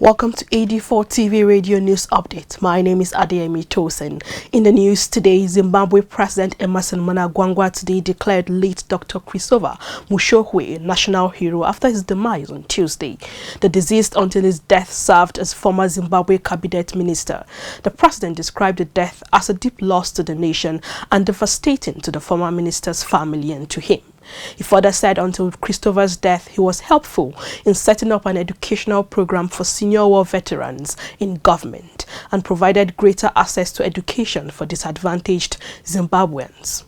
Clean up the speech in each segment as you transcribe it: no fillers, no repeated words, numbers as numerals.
Welcome to AD4 TV Radio News Update. My name is Adeyemi Tosin. In the news today, Zimbabwe President Emmerson Mnangagwa today declared late Dr. Christopher Mushokwe a national hero after his demise on Tuesday. The deceased until his death served as former Zimbabwe cabinet minister. The president described the death as a deep loss to the nation and devastating to the former minister's family and to him. He further said until Christopher's death, he was helpful in setting up an educational program for senior war veterans in government and provided greater access to education for disadvantaged Zimbabweans.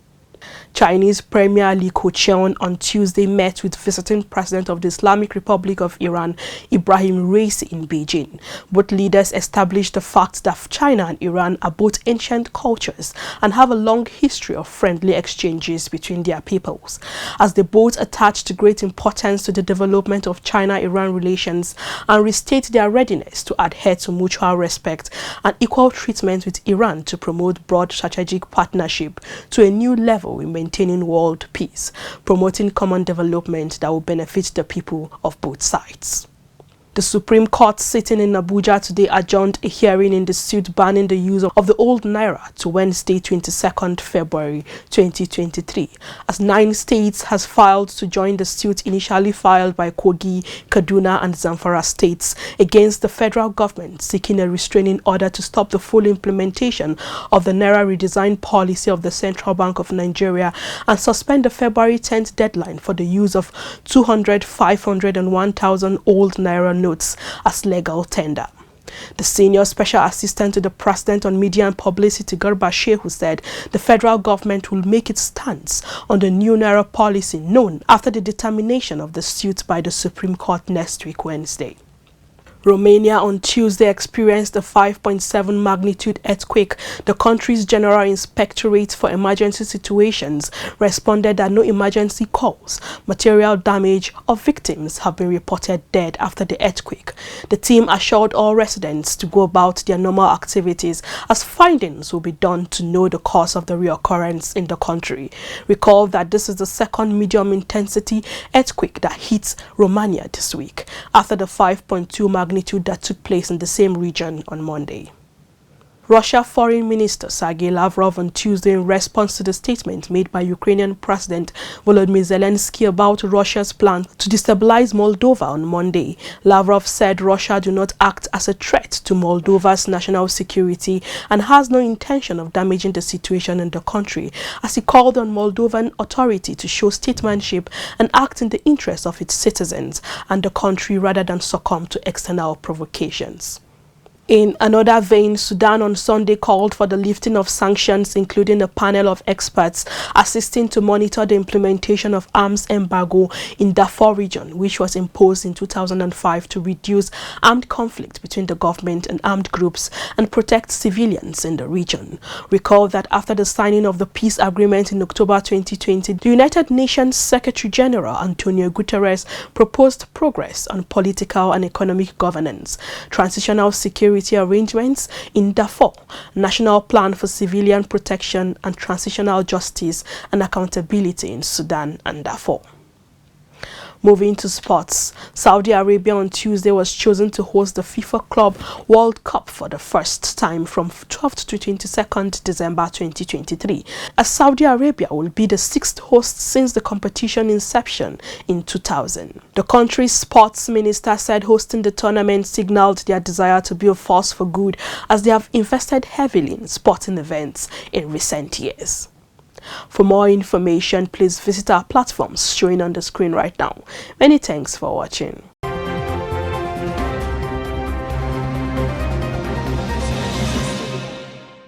Chinese Premier Li Keqiang on Tuesday met with visiting President of the Islamic Republic of Iran, Ibrahim Raisi, in Beijing. Both leaders established the fact that China and Iran are both ancient cultures and have a long history of friendly exchanges between their peoples. As they both attached great importance to the development of China-Iran relations and restate their readiness to adhere to mutual respect and equal treatment with Iran to promote broad strategic partnership to a new level in maintaining world peace, promoting common development that will benefit the people of both sides. The Supreme Court sitting in Abuja today adjourned a hearing in the suit banning the use of the old naira to Wednesday, 22nd February 2023, as 9 states has filed to join the suit initially filed by Kogi, Kaduna and Zamfara states against the federal government, seeking a restraining order to stop the full implementation of the naira redesign policy of the Central Bank of Nigeria and suspend the February 10th deadline for the use of 200, 500 and 1,000 old naira notes as legal tender. The senior special assistant to the president on media and publicity, Garba Shehu, said the federal government will make its stance on the new naira policy known after the determination of the suit by the Supreme Court next week, Wednesday. Romania on Tuesday experienced a 5.7 magnitude earthquake. The country's General Inspectorate for Emergency Situations responded that no emergency calls, material damage or victims have been reported dead after the earthquake. The team assured all residents to go about their normal activities as findings will be done to know the cause of the reoccurrence in the country. Recall that this is the second medium intensity earthquake that hits Romania this week after the 5.2 magnitude that took place in the same region on Monday. Russia Foreign Minister Sergei Lavrov on Tuesday, in response to the statement made by Ukrainian President Volodymyr Zelensky about Russia's plan to destabilize Moldova on Monday. Lavrov said Russia do not act as a threat to Moldova's national security and has no intention of damaging the situation in the country, as he called on Moldovan authority to show statesmanship and act in the interest of its citizens and the country rather than succumb to external provocations. In another vein, Sudan on Sunday called for the lifting of sanctions, including a panel of experts assisting to monitor the implementation of arms embargo in Darfur region, which was imposed in 2005 to reduce armed conflict between the government and armed groups and protect civilians in the region. Recall that after the signing of the peace agreement in October 2020, the United Nations Secretary General Antonio Guterres proposed progress on political and economic governance, transitional security arrangements in Darfur, national plan for civilian protection and transitional justice and accountability in Sudan and Darfur. Moving to sports, Saudi Arabia on Tuesday was chosen to host the FIFA Club World Cup for the first time from 12th to 22nd December 2023, as Saudi Arabia will be the 6th host since the competition inception in 2000. The country's sports minister said hosting the tournament signaled their desire to be a force for good, as they have invested heavily in sporting events in recent years. For more information, please visit our platforms showing on the screen right now. Many thanks for watching.